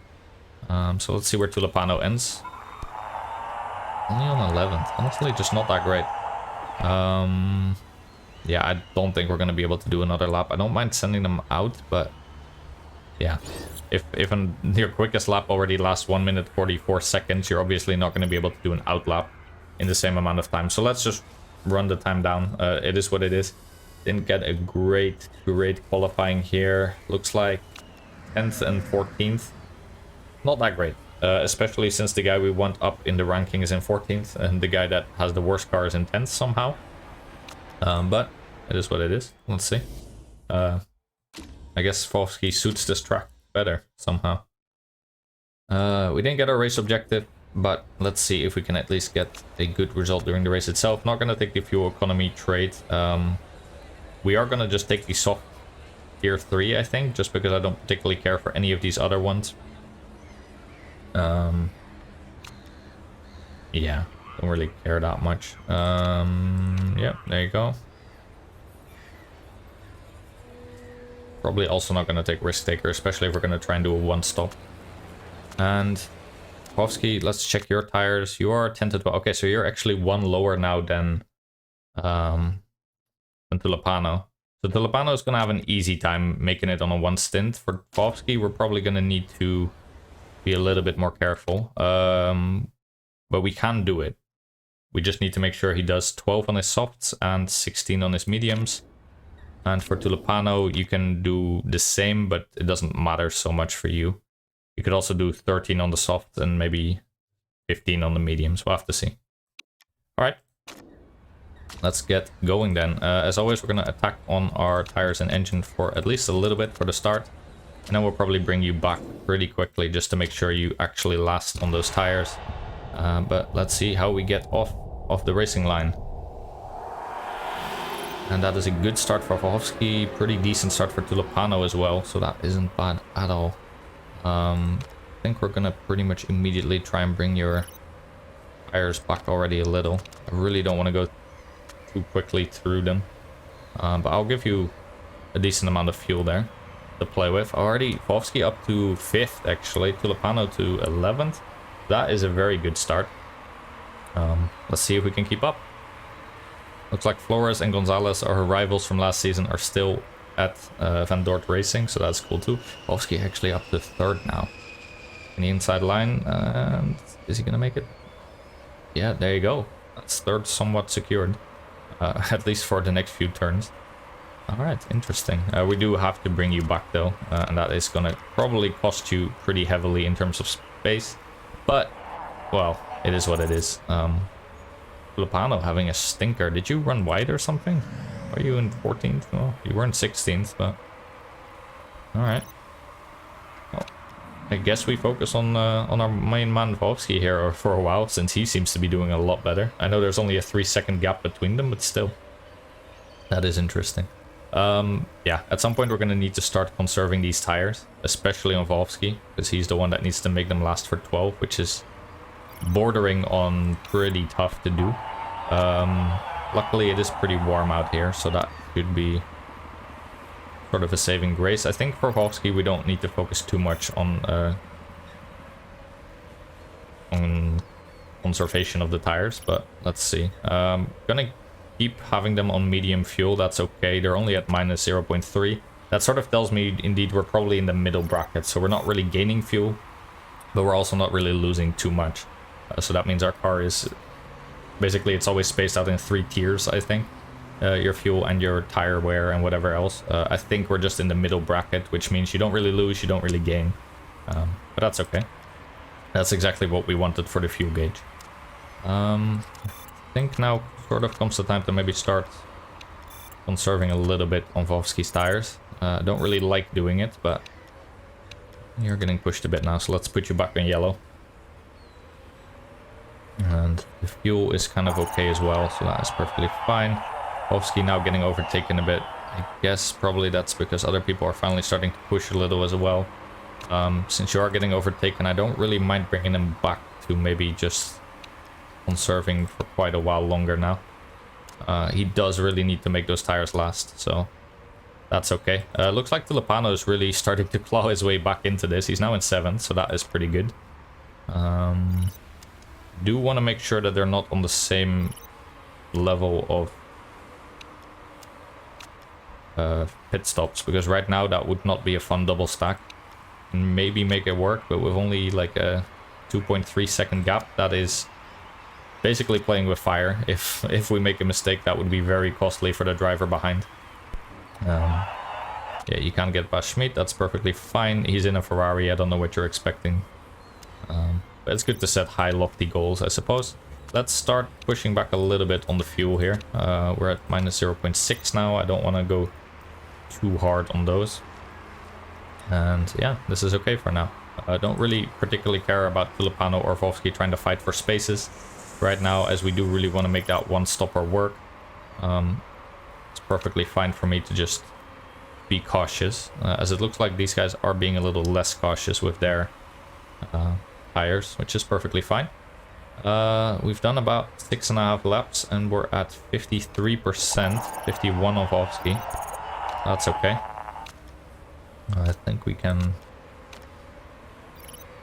So let's see where Tulipano ends. Only on 11th. Honestly, just not that great. Yeah, I don't think we're going to be able to do another lap. I don't mind sending them out, but yeah. If your quickest lap already lasts 1 minute 44 seconds, you're obviously not going to be able to do an outlap in the same amount of time. So let's just run the time down. It is what it is. Didn't get a great qualifying here. Looks like 10th and 14th. Not that great. Especially since the guy we want up in the ranking is in 14th and the guy that has the worst car is in 10th somehow. But it is what it is. Let's see. I guess Vovsky suits this track better somehow. We didn't get our race objective, but let's see if we can at least get a good result during the race itself. Not going to take the fuel economy trade. We are going to just take the soft tier 3, I think, just because I don't particularly care for any of these other ones. Yeah, don't really care that much. Yeah, there you go. Probably also not going to take risk taker, especially if we're going to try and do a one stop. And Vovsky, let's check your tires. You are 10 to 12. Okay, so you're actually one lower now than Tulipano. So Tulipano is going to have an easy time making it on a one stint. For Vovsky, we're probably going to need to be a little bit more careful. But we can do it. We just need to make sure he does 12 on his softs and 16 on his mediums. And for Tulipano, you can do the same, but it doesn't matter so much for you. You could also do 13 on the soft and maybe 15 on the mediums. We'll have to see. All right. Let's get going then. As always, we're going to attack on our tires and engine for at least a little bit for the start. And then we'll probably bring you back pretty quickly just to make sure you actually last on those tires. But let's see how we get off the racing line. And that is a good start for Vovsky. Pretty decent start for Tulipano as well. So that isn't bad at all. I think we're going to pretty much immediately try and bring your tires back already a little. I really don't want to go too quickly through them. But I'll give you a decent amount of fuel there to play with. Already Vovsky up to 5th actually. Tulipano to 11th. That is a very good start. Let's see if we can keep up. Looks like Flores and Gonzalez, our rivals from last season, are still at Van Dort Racing, so that's cool too. Vovsky actually up to 3rd now. In the inside line, and is he gonna make it? Yeah, there you go. That's 3rd somewhat secured. At least for the next few turns. Alright, interesting. We do have to bring you back though, and that is gonna probably cost you pretty heavily in terms of space. But, well, it is what it is. Tulipano having a stinker. Did you run wide or something? Are you in 14th? Well, you were in 16th, but... Alright. Well, I guess we focus on our main man Vovsky here for a while, since he seems to be doing a lot better. I know there's only a 3-second gap between them, but still. That is interesting. Yeah, at some point we're going to need to start conserving these tires, especially on Vovsky, because he's the one that needs to make them last for 12, which is bordering on pretty tough to do. Luckily it is pretty warm out here, so that should be sort of a saving grace. I think for Vovsky we don't need to focus too much on conservation of the tires, but let's see. Gonna keep having them on medium fuel. That's okay. They're only at minus 0.3. That sort of tells me indeed we're probably in the middle bracket, so we're not really gaining fuel, but we're also not really losing too much. So that means our car is basically, it's always spaced out in 3 tiers, I think. Your fuel and your tire wear and whatever else. I think we're just in the middle bracket, which means you don't really lose, you don't really gain. But that's okay. That's exactly what we wanted for the fuel gauge. I think now sort of comes the time to maybe start conserving a little bit on Vovsky's tires. I don't really like doing it, but you're getting pushed a bit now, so let's put you back on yellow. And the fuel is kind of okay as well, so that is perfectly fine. Vovsky now getting overtaken a bit. I guess probably that's because other people are finally starting to push a little as well. Since you are getting overtaken, I don't really mind bringing him back to maybe just conserving for quite a while longer now. He does really need to make those tires last, so that's okay. Looks like Tulipano is really starting to claw his way back into this. He's now in 7th, so that is pretty good. Do want to make sure that they're not on the same level of pit stops, because right now that would not be a fun double stack. Maybe make it work, but with only like a 2.3 second gap, that is basically playing with fire. If we make a mistake, that would be very costly for the driver behind. Yeah, you can't get past Schmid, that's perfectly fine. He's in a Ferrari, I don't know what you're expecting. But it's good to set high lofty goals, I suppose. Let's start pushing back a little bit on the fuel here. We're at minus 0.6 now. I don't want to go too hard on those. And yeah, this is okay for now. I don't really particularly care about Tulipano or Vovsky trying to fight for spaces right now, as we do really want to make that one stopper work. It's perfectly fine for me to just be cautious, as it looks like these guys are being a little less cautious with their tires, which is perfectly fine. We've done about 6.5 laps and we're at 53%, 51 of Vovsky. That's okay. I think we can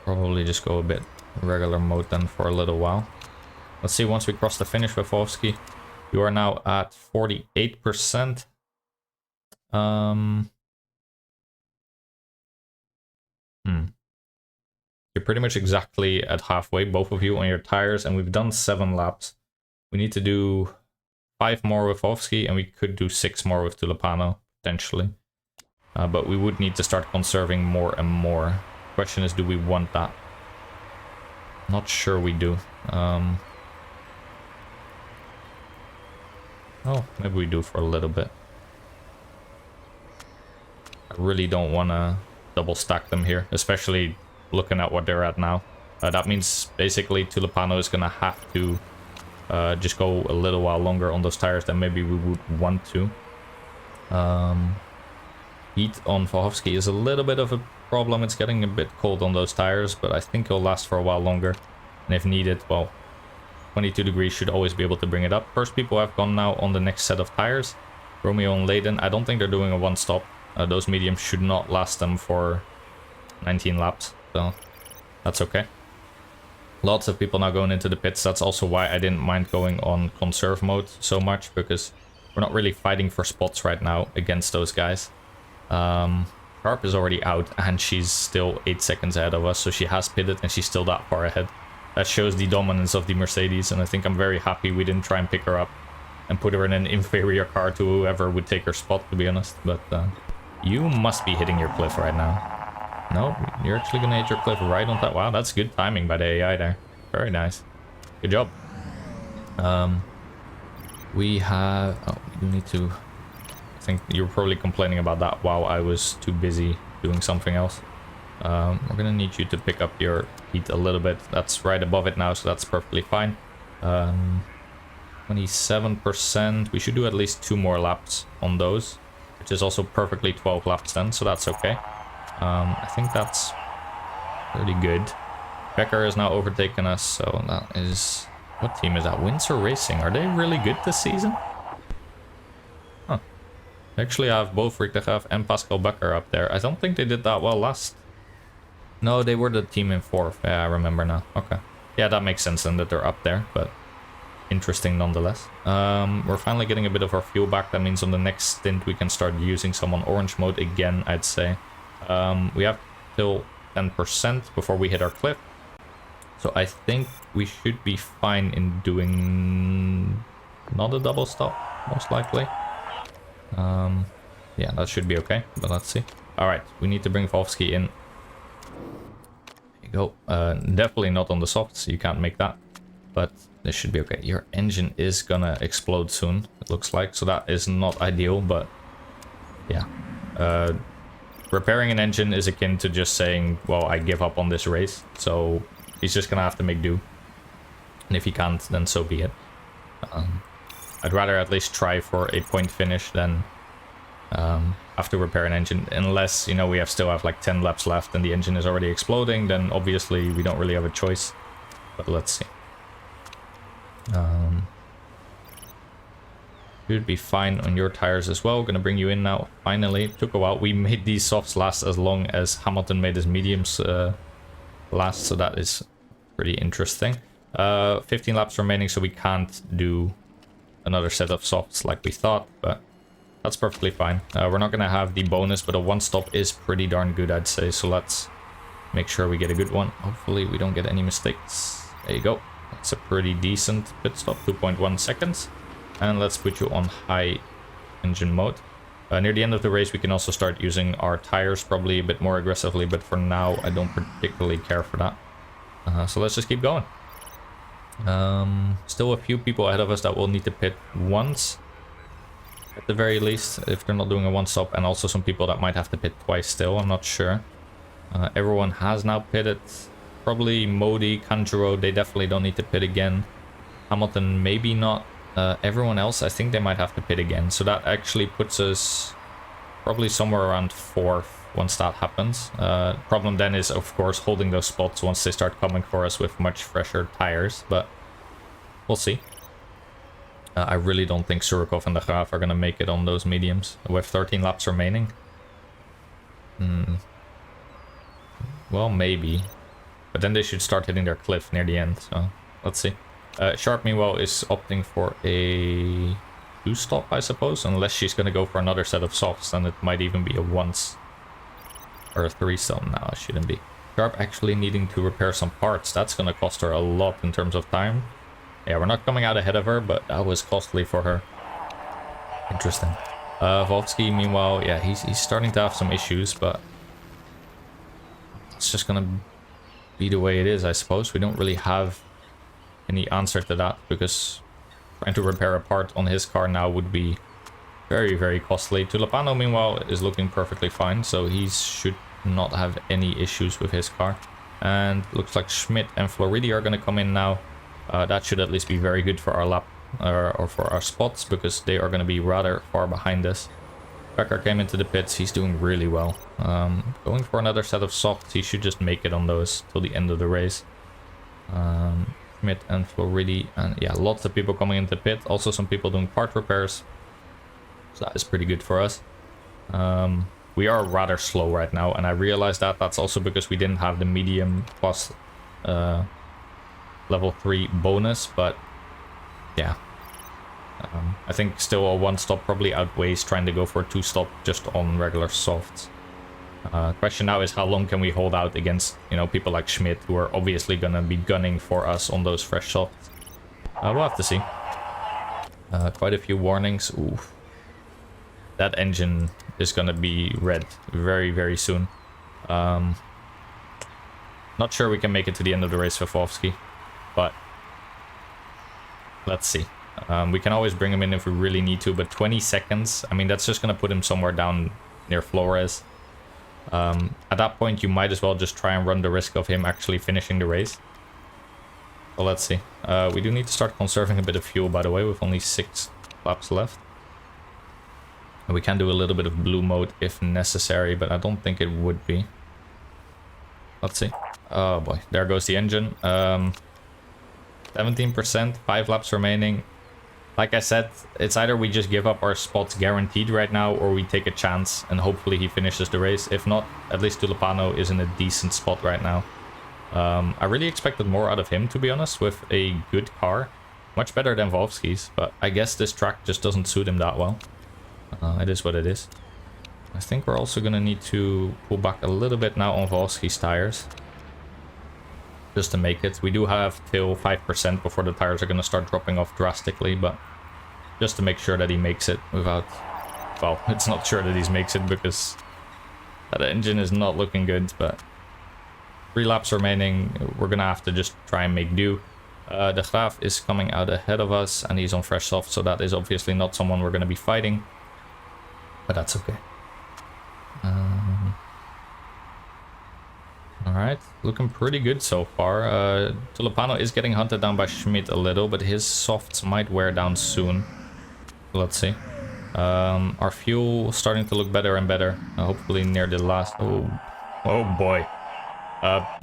probably just go a bit regular mode then for a little while. Let's see, once we cross the finish with Vovsky, you are now at 48%. You're pretty much exactly at halfway, both of you, on your tires, and we've done 7 laps. We need to do 5 more with Vovsky, and we could do 6 more with Tulipano, potentially. But we would need to start conserving more and more. Question is, do we want that? Not sure we do. Oh, maybe we do for a little bit. I really don't want to double stack them here, especially looking at what they're at now. That means basically Tulipano is going to have to just go a little while longer on those tires than maybe we would want to. Heat on Vovsky is a little bit of a problem. It's getting a bit cold on those tires, but I think it'll last for a while longer. And if needed, well, 22 degrees should always be able to bring it up. First people have gone now on the next set of tires. Romeo and Leyden, I don't think they're doing a one stop. Those mediums should not last them for 19 laps, so that's okay. Lots of people now going into the pits. That's also why I didn't mind going on conserve mode so much, because we're not really fighting for spots right now against those guys. Sharp is already out and she's still 8 seconds ahead of us, so she has pitted and she's still that far ahead. That shows the dominance of the Mercedes, and I think I'm very happy we didn't try and pick her up and put her in an inferior car to whoever would take her spot, to be honest. But you must be hitting your cliff right now. No, you're actually gonna hit your cliff right on that. Wow, that's good timing by the AI there. Very nice. Good job. We have... oh, you need to... I think you're probably complaining about that while I was too busy doing something else. We're gonna need you to pick up your heat a little bit. That's right above it now, so that's perfectly fine. 27%. We should do at least 2 more laps on those, which is also perfectly 12 laps then, so that's okay. I think that's pretty good. Becker has now overtaken us, so that is... what team is that? Windsor Racing. Are they really good this season? Huh. Actually, I have both Rick de Graaf and Pascal Becker up there. I don't think they did that well last. No, they were the team in 4th. Yeah, I remember now. Okay. Yeah, that makes sense then that they're up there, but interesting nonetheless. We're finally getting a bit of our fuel back. That means on the next stint we can start using some on orange mode again, I'd say. We have till 10% before we hit our cliff. So I think we should be fine in doing not a double stop, most likely. Yeah, that should be okay, but let's see. Alright, we need to bring Vovsky in. There you go. Definitely not on the softs, you can't make that. But this should be okay. Your engine is gonna explode soon, it looks like. So that is not ideal, but yeah. Repairing an engine is akin to just saying, well, I give up on this race. So he's just gonna have to make do. And if he can't, then so be it. I'd rather at least try for a point finish than have to repair an engine unless, you know, we still have like 10 laps left and the engine is already exploding. Then obviously we don't really have a choice. But let's see. Should be fine on your tires as well. Gonna bring you in now. Finally, took a while. We made these softs last as long as Hamilton made his mediums last, so that is pretty interesting. 15 laps remaining, so we can't do another set of softs like we thought, but that's perfectly fine. We're not gonna have the bonus, but a one stop is pretty darn good, I'd say. So let's make sure we get a good one. Hopefully we don't get any mistakes. There you go. That's a pretty decent pit stop, 2.1 seconds. And let's put you on high engine mode. Near the end of the race, we can also start using our tires probably a bit more aggressively, but for now, I don't particularly care for that. So let's just keep going. Still a few people ahead of us that will need to pit once, at the very least, if they're not doing a one stop, and also some people that might have to pit twice still, I'm not sure. Everyone has now pitted. Probably Modi, Kanjuro, they definitely don't need to pit again. Hamilton, maybe not. Everyone else, I think they might have to pit again. So that actually puts us probably somewhere around 4th once that happens. Problem then is, of course, holding those spots once they start coming for us with much fresher tires. But we'll see. I really don't think Surikov and De Graaf are going to make it on those mediums with 13 laps remaining. Well, maybe. But then they should start hitting their cliff near the end. So let's see. Sharp, meanwhile, is opting for a 2-stop, I suppose. Unless she's going to go for another set of softs, then it might even be a once. Or a 3-stop. No, it shouldn't be. Sharp actually needing to repair some parts. That's going to cost her a lot in terms of time. Yeah, we're not coming out ahead of her, but that was costly for her. Interesting. Volsky, meanwhile, yeah, he's starting to have some issues, but it's just going to be the way it is, I suppose. We don't really have any answer to that, because trying to repair a part on his car now would be very, very costly. Tulipano, meanwhile, is looking perfectly fine, so he should not have any issues with his car. And looks like Schmidt and Floridi are going to come in now. That should at least be very good for our lap, or for our spots, because they are going to be rather far behind us. Becker came into the pits. He's doing really well. Going for another set of softs. He should just make it on those till the end of the race. Schmidt and Floridi, and yeah, lots of people coming into the pit. Also some people doing part repairs. So that is pretty good for us. We are rather slow right now, and I realize that that's also because we didn't have the medium plus level 3 bonus, but yeah. I think still a 1-stop probably outweighs trying to go for a 2-stop just on regular softs. Question now is how long can we hold out against, you know, people like Schmidt, who are obviously going to be gunning for us on those fresh softs. We'll have to see. Quite a few warnings. Ooh. That engine is going to be red very, very soon. Not sure we can make it to the end of the race for Fovsky, but let's see. We can always bring him in if we really need to, but 20 seconds, I mean, that's just going to put him somewhere down near Flores. At that point, you might as well just try and run the risk of him actually finishing the race. So let's see. We do need to start conserving a bit of fuel, by the way, with only 6 laps left. And we can do a little bit of blue mode if necessary, but I don't think it would be. Let's see. Oh boy, there goes the engine. 17%, 5 laps remaining. Like I said, it's either we just give up our spots guaranteed right now, or we take a chance and hopefully he finishes the race. If not, at least Tulipano is in a decent spot right now. I really expected more out of him, to be honest, with a good car. Much better than Volsky's, but I guess this track just doesn't suit him that well. It is what it is. I think we're also going to need to pull back a little bit now on Volsky's tires. Just to make it. We do have till 5% before the tires are going to start dropping off drastically, but just to make sure that he makes it without... Well, it's not sure that he makes it because that engine is not looking good, but 3 laps remaining. We're going to have to just try and make do. De Graaf is coming out ahead of us and he's on fresh soft, so that is obviously not someone we're going to be fighting, but that's okay. Alright, looking pretty good so far. Tulipano is getting hunted down by Schmidt a little, but his softs might wear down soon. Let's see. Our fuel starting to look better and better. Hopefully near the last... Oh boy.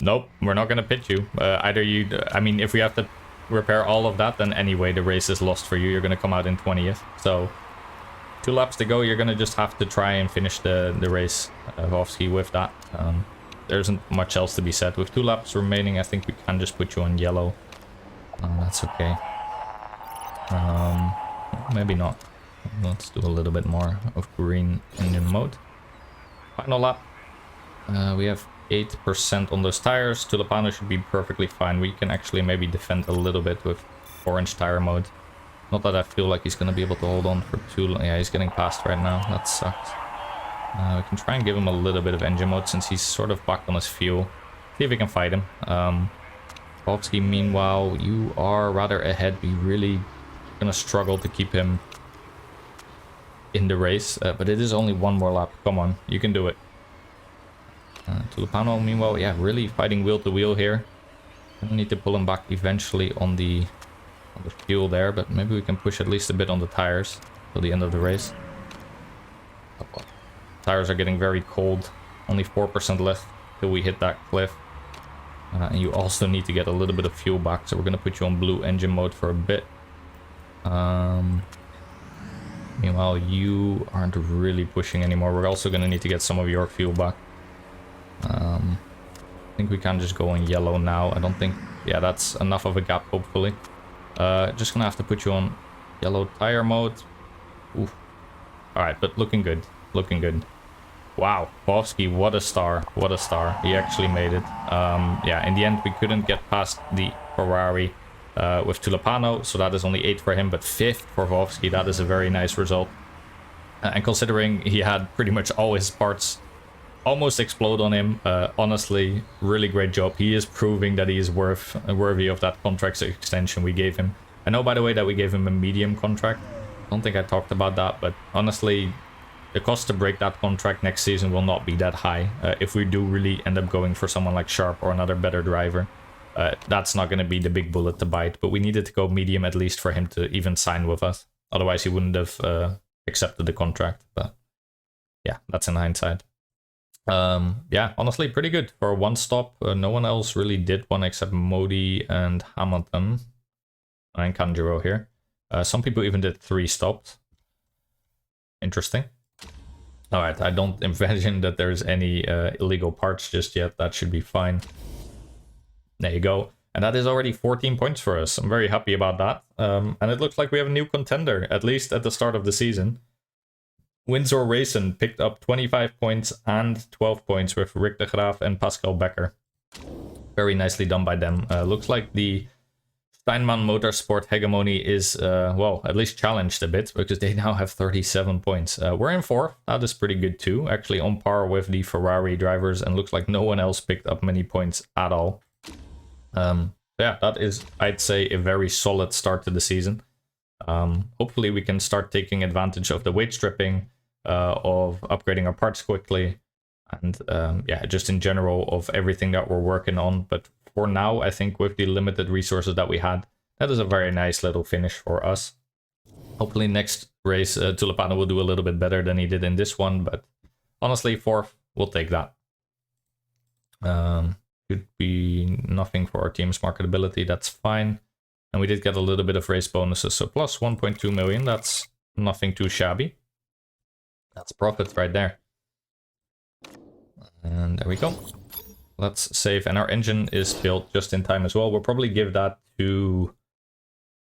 Nope, we're not gonna pit you. Either you... I mean, if we have to repair all of that, then anyway, the race is lost for you. You're gonna come out in 20th. So, 2 laps to go. You're gonna just have to try and finish the race, Vovsky, with that. There isn't much else to be said. With 2 laps remaining, I think we can just put you on yellow. That's okay. Maybe not. Let's do a little bit more of green engine mode. Final lap. We have 8% on those tires. Tulipano should be perfectly fine. We can actually maybe defend a little bit with orange tire mode. Not that I feel like he's going to be able to hold on for too long. Yeah, he's getting past right now. That sucks. We can try and give him a little bit of engine mode since he's sort of back on his fuel. See if we can fight him. Polsky, meanwhile, you are rather ahead. We really going to struggle to keep him in the race. But it is only 1 more lap. Come on, you can do it. Tulipano, meanwhile, yeah, really fighting wheel to wheel here. I need to pull him back eventually on the fuel there, but maybe we can push at least a bit on the tires till the end of the race. Tires are getting very cold. Only 4% left till we hit that cliff. And you also need to get a little bit of fuel back, so we're going to put you on blue engine mode for a bit. Meanwhile, you aren't really pushing anymore. We're also going to need to get some of your fuel back. I think we can just go on yellow now. I don't think... Yeah, that's enough of a gap, hopefully. Just gonna have to put you on yellow tire mode. Oof. Alright, but looking good. Looking good. Wow, Vovsky, what a star. What a star. He actually made it. Yeah, in the end, we couldn't get past the Ferrari with Tulipano, so that is only 8 for him, but 5th for Vovsky. That is a very nice result. And considering he had pretty much all his parts almost explode on him, honestly, really great job. He is proving that he is worthy of that contract extension we gave him. I know, by the way, that we gave him a medium contract. I don't think I talked about that, but honestly, the cost to break that contract next season will not be that high. If we do really end up going for someone like Sharp or another better driver, that's not going to be the big bullet to bite, but we needed to go medium at least for him to even sign with us. Otherwise, he wouldn't have accepted the contract, but yeah, that's in hindsight. Yeah, honestly, pretty good for 1 stop. No one else really did one except Modi and Hamilton and Kanjiro here. Some people even did 3 stops. Interesting. Alright, I don't imagine that there's any illegal parts just yet. That should be fine. There you go. And that is already 14 points for us. I'm very happy about that. And it looks like we have a new contender, at least at the start of the season. Windsor Racing picked up 25 points and 12 points with Rick de Graaf and Pascal Becker. Very nicely done by them. Looks like the Steinman Motorsport hegemony is, well, at least challenged a bit, because they now have 37 points. We're in 4th. That is pretty good too. Actually on par with the Ferrari drivers, and looks like no one else picked up many points at all. Yeah, that is, I'd say, a very solid start to the season. Hopefully we can start taking advantage of the weight stripping, of upgrading our parts quickly, and yeah, just in general of everything that we're working on. But for now, I think with the limited resources that we had, that is a very nice little finish for us. Hopefully next race, Tulipano will do a little bit better than he did in this one, but honestly, 4th, we'll take that. Could be nothing for our team's marketability, that's fine. And we did get a little bit of race bonuses, so plus 1.2 million, that's nothing too shabby. That's profit right there. And there we go. Let's save, and our engine is built just in time as well. We'll probably give that to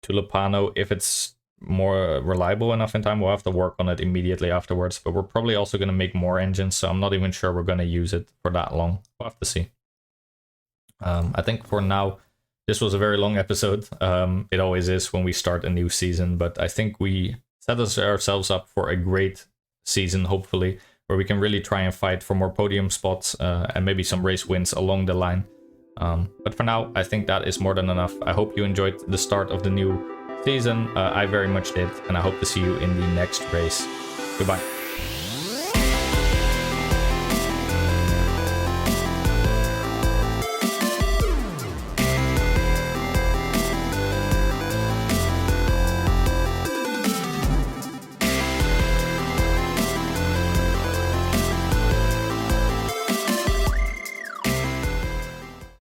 Tulipano if it's more reliable enough in time. We'll have to work on it immediately afterwards, but we're probably also going to make more engines, so I'm not even sure we're going to use it for that long. We'll have to see. I think for now, this was a very long episode. It always is when we start a new season, but I think we set ourselves up for a great season, hopefully, where we can really try and fight for more podium spots and maybe some race wins along the line. But for now, I think that is more than enough. I hope you enjoyed the start of the new season. I very much did, and I hope to see you in the next race. Goodbye.